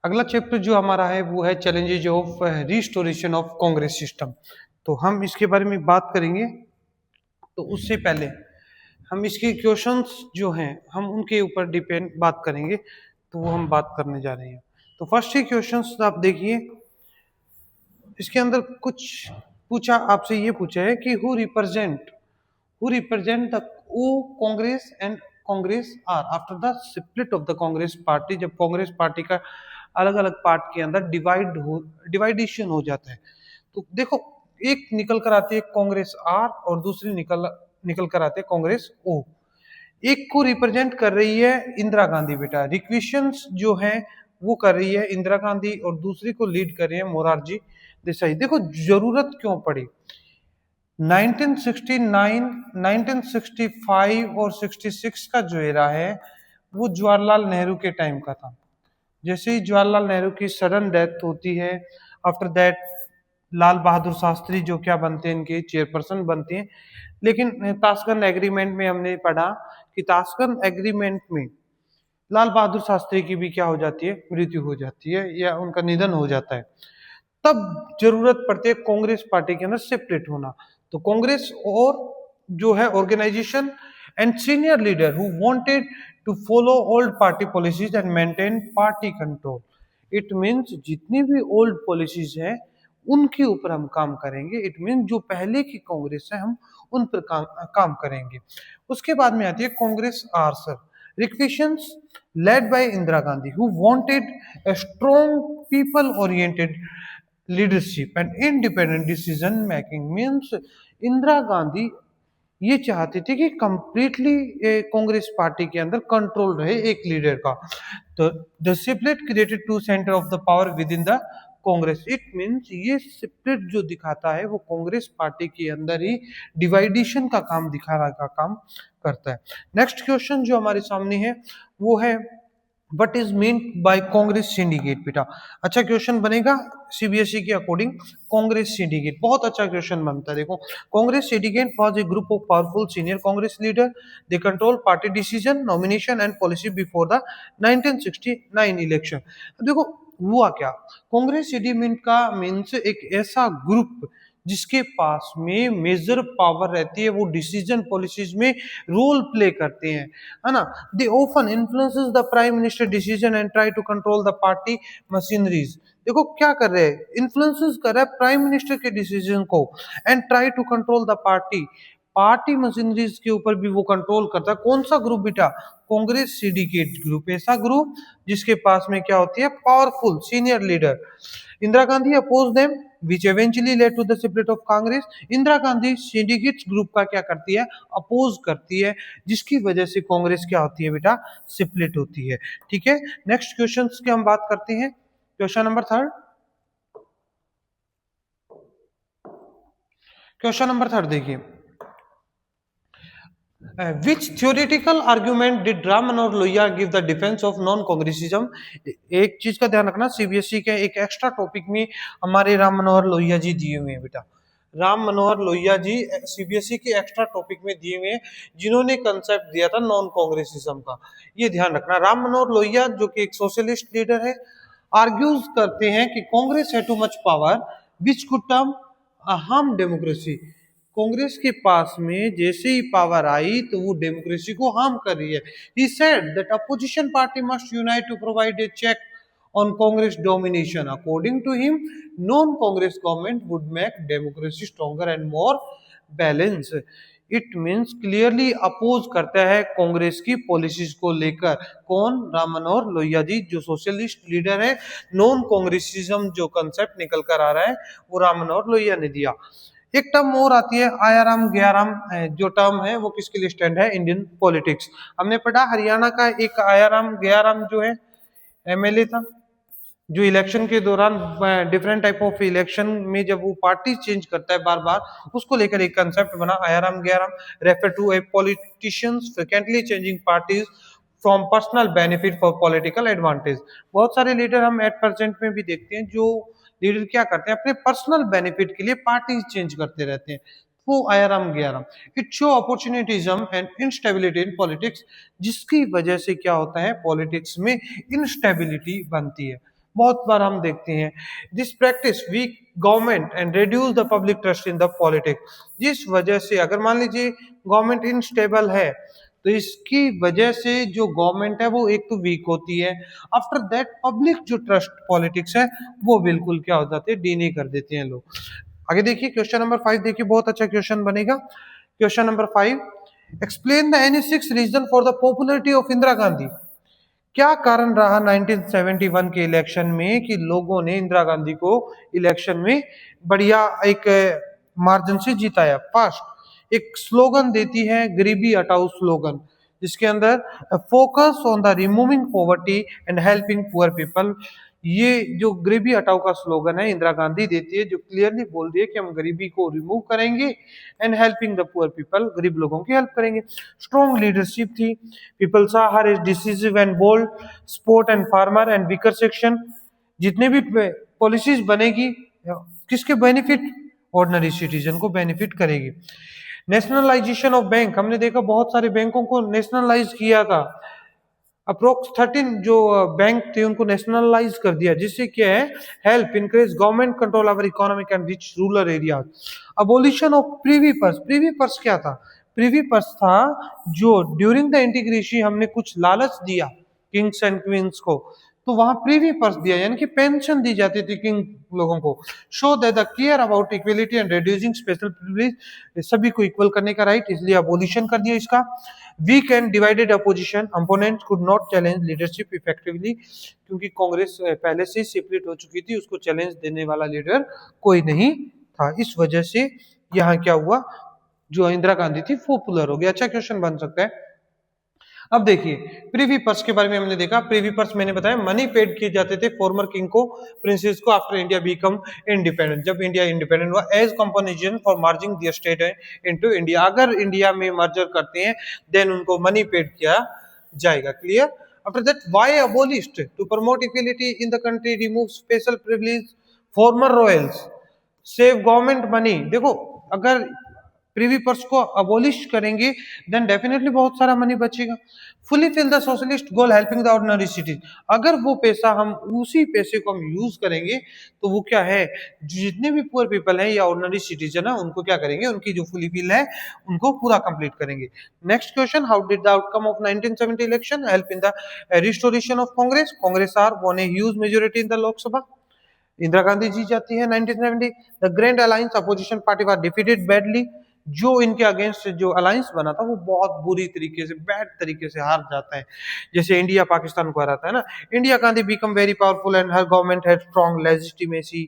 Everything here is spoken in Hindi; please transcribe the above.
अगला चैप्टर जो हमारा है वो है challenges of restoration of Congress system. तो हम इसके बारे में बात करेंगे। तो उससे पहले हम इसके क्वेश्चंस जो हैं हम उनके ऊपर डिपेंड बात करेंगे, तो वो हम बात करने जा रहे हैं। तो फर्स्ट ही क्वेश्चंस आप देखिए, इसके अंदर कुछ पूछा, आपसे ये पूछा है कि who represent the O Congress and Congress R after the split of the Congress party. जब कांग्रेस पार्टी का अलग अलग पार्ट के अंदर डिवाइडेशन हो जाता है, तो देखो एक निकल कर आती है कांग्रेस आर और दूसरी निकल निकल कर आते हैं कांग्रेस ओ। एक को रिप्रेजेंट कर रही है इंदिरा गांधी बेटा, रिक्वेशंस जो है वो कर रही है इंदिरा गांधी, और दूसरी को लीड कर रही है मोरारजी देसाई। देखो जरूरत क्यों पड़ी, 1969, 1965 और 66 का जो एरा है वो जवाहरलाल नेहरू के टाइम का था। जैसे ही जवाहरलाल नेहरू की सडन डेथ होती है, आफ्टर दैट लाल बहादुर शास्त्री जो क्या बनते हैं, इनके चेयरपर्सन बनते हैं। लेकिन ताशकंद एग्रीमेंट में हमने पढ़ा कि ताशकंद एग्रीमेंट में लाल बहादुर शास्त्री की भी क्या हो जाती है, मृत्यु हो जाती है या उनका निधन हो जाता है। तब जरूरत पड़ती है कांग्रेस पार्टी के अंदर सेपरेट होना। तो कांग्रेस और जो है organisation and senior leader who wanted to follow old party policies and maintain party control. It means जितनी भी ओल्ड पॉलिसीज है उनके ऊपर हम काम करेंगे। इट मींस जो पहले की कांग्रेस है हम उन पर काम करेंगे। उसके बाद में आती है Congress R sir, requisitions led by Indira Gandhi, who wanted a strong people-oriented leadership and independent decision making। Means Indira Gandhi ये चाहती थी कि कंप्लीटली कांग्रेस पार्टी के अंदर कंट्रोल रहे एक लीडर का। तो the split created two centre of the power within the Congress. It means ये स्प्लिट जो दिखाता है वो कांग्रेस पार्टी के अंदर ही डिवाइडेशन का काम दिखाने का काम करता है। नेक्स्ट क्वेश्चन जो हमारे सामने है वो है what is mean by Congress syndicate बेटा। अच्छा क्वेश्चन बनेगा सीबीएसई के अकॉर्डिंग। कांग्रेस सिंडिकेट बहुत अच्छा क्वेश्चन बनता है। देखो Congress syndicate was a group of powerful senior Congress leader, they control party decision, nomination and policy before the 1969 election. देखो हुआ क्या, कांग्रेस सिंडिकेट का मीन्स एक ऐसा ग्रुप जिसके पास में मेजर पावर रहती है, वो डिसीजन पॉलिसीज में रोल प्ले करते हैं, है ना। They often influences the prime minister decision and try to control the party machineries. देखो क्या कर रहे हैं, इन्फ्लुएंसेस कर रहा है प्राइम मिनिस्टर के डिसीजन को and try to control the party machineries के ऊपर भी वो कंट्रोल करता है। कौन सा ग्रुप बेटा, कांग्रेस सिंडिकेट ग्रुप, ऐसा ग्रुप जिसके पास में क्या होती है, powerful senior leader. Indira Gandhi oppose them which eventually led to the split of Congress। Indira Gandhi syndicate group का क्या करती है, अपोज करती है, जिसकी वजह से कांग्रेस क्या होती है बेटा, स्प्लिट होती है। ठीक है, नेक्स्ट क्वेश्चन की हम बात करते हैं। Question number third, question number third देखिए, which theoretical argument did Ram Manohar Lohia give the defense of non-congressism। एक चीज का ध्यान रखना, सीबीएसई के एक एक्स्ट्रा टॉपिक में हमारे राम मनोहर लोहिया जी दिए हुए हैं बेटा। राम मनोहर लोहिया जी सीबीएसई के एक्स्ट्रा टॉपिक में दिए हुए हैं, जिन्होंने कंसेप्ट दिया था नॉन कांग्रेसिज्म का। ये ध्यान रखना, राम मनोहर लोहिया जो कि एक सोशलिस्ट लीडर है, आर्ग्यूज करते हैं कि कांग्रेस है too much power which could term harm democracy. Congress के पास में जैसे ही पावर आई तो वो डेमोक्रेसी को हार्म कर रही है। He said that opposition party must unite to provide a check on Congress domination। According to him, non-Congress government would make democracy stronger and more balanced। It means clearly oppose करता है कांग्रेस की पॉलिसीज को लेकर। कौन, राम मनोहर लोहिया जी जो सोशलिस्ट लीडर है। नॉन कांग्रेसिज्म जो कंसेप्ट निकल कर आ रहा है वो राम मनोहर लोहिया ने दिया। एक टर्म और आती है आयाराम गयाराम, जो टर्म है वो किसके लिए स्टैंड है, इंडियन पॉलिटिक्स। हमने पढ़ा हरियाणा का एक आयाराम गयाराम जो है एमएलए था, जो इलेक्शन के दौरान डिफरेंट टाइप ऑफ इलेक्शन में जब वो पार्टी चेंज करता है बार बार, उसको लेकर एक कंसेप्ट बना Ayaram Gayaram, refer to a politicians frequently changing parties from personal benefit for political advantage. बहुत सारे लीडर हम एट प्रेजेंट में भी देखते हैं, जो लीडर क्या करते हैं, अपने पर्सनल बेनिफिट के लिए पार्टी चेंज करते रहते हैं, वो Aaya Ram Gaya Ram. It show अपॉर्चुनिटिज्म and instability in politics, जिसकी वजह से क्या होता है, पॉलिटिक्स में इनस्टेबिलिटी बनती है। बहुत बार हम देखते हैं। This practice weak government and reduce the public trust in the politics. जिस वजह से अगर मान लीजिए गवर्नमेंट इनस्टेबल है तो इसकी वजह से जो गवर्नमेंट है वो एक तो वीक होती है, आफ्टर दैट पब्लिक जो ट्रस्ट पॉलिटिक्स है वो बिल्कुल क्या हो जाते हैं, डीने कर देते हैं लोग। आगे देखिए क्वेश्चन नंबर 5 देखिए, बहुत अच्छा क्वेश्चन बनेगा। Question number 5, explain the any six reason for the popularity of Indira Gandhi. क्या कारण रहा 1971 के इलेक्शन में कि लोगों ने इंदिरा गांधी को इलेक्शन में बढ़िया एक मार्जिन से जिताया। फर्स्ट, एक स्लोगन देती है गरीबी हटाओ स्लोगन, जिसके अंदर focus on the removing poverty and helping poor people. ये जो गरीबी हटाओ का स्लोगन है इंदिरा गांधी देती है, जो क्लियरली बोल रही है कि हम गरीबी को रिमूव करेंगे and helping the poor people, गरीब लोगों की हेल्प करेंगे। स्ट्रॉन्ग लीडरशिप थी, people saw her is decisive and bold, support and farmer and weaker section. जितने भी पॉलिसीज बनेगी किसके बेनिफिट, ऑर्डिनरी सिटीजन को बेनिफिट करेगी। नेशनलाइजेशन ऑफ बैंक, हमने देखा बहुत सारे बैंकों को नेशनलाइज किया था, अप्रोक्स 13 जो बैंक थे उनको नेशनलाइज कर दिया, जिससे क्या है, help increase government control over economic and rich rural areas. Abolition of Privi purse, Privi purse क्या था, प्रीवी पर्स था जो ड्यूरिंग द इंटीग्रेशन हमने कुछ लालच दिया किंग्स एंड क्वींस को, तो वहां प्रीवी पर्स दिया, यानी कि पेंशन दी जाती थी किंग लोगों को। Show that the care about equality and reducing special privilege, सभी को इक्वल करने का राइट, इसलिए अबोलिशन कर दिया इसका। Weak and divided opposition, opponents could not challenge leadership effectively, क्योंकि कांग्रेस पहले से सेपरेट हो चुकी थी, उसको चैलेंज देने वाला लीडर कोई नहीं था, इस वजह से यहाँ क्या हुआ, जो इंदिरा गांधी थी पॉपुलर हो गई। अच्छा क्वेश्चन बन सकता है। अब देखिए प्रीवी पर्स के बारे में हमने देखा, प्रीवी पर्स मैंने बताया मनी पेड किए जाते थे फॉर्मर किंग को, प्रिंसेस को, आफ्टर इंडिया बिकम इंडिपेंडेंट, जब इंडिया इंडिपेंडेंट हुआ, as compensation for merging the state into India. अगर इंडिया में मर्जर करते हैं देन उनको मनी पेड किया जाएगा। Clear. After that why abolished, to promote equality in the country, remove special privilege former royals, save government money. देखो अगर प्रीवी पर्स को अबोलिश करेंगे देन डेफिनेटली बहुत सारा मनी बचेगा। Fully fill the socialist goal helping the ordinary cities, अगर वो पैसा हम उसी पैसे को हम यूज करेंगे तो वो क्या है, जितने भी पुअर पीपल हैं या ऑर्डिनरी सिटीजन है उनको क्या करेंगे, उनकी जो फुली फिल है उनको पूरा कंप्लीट करेंगे। Next question, how did the outcome of 1970 election help in the restoration of Congress. Congress R won a huge majority in the Lok Sabha, Indira Gandhi ji जाती है 1970। The grand alliance opposition party was defeated badly, जो इनके अगेंस्ट जो अलायंस बना था वो बहुत बुरी तरीके से, बैड तरीके से हार जाता है, जैसे इंडिया पाकिस्तान को हराता है ना। India Gandhi become very powerful and her government had strong legitimacy.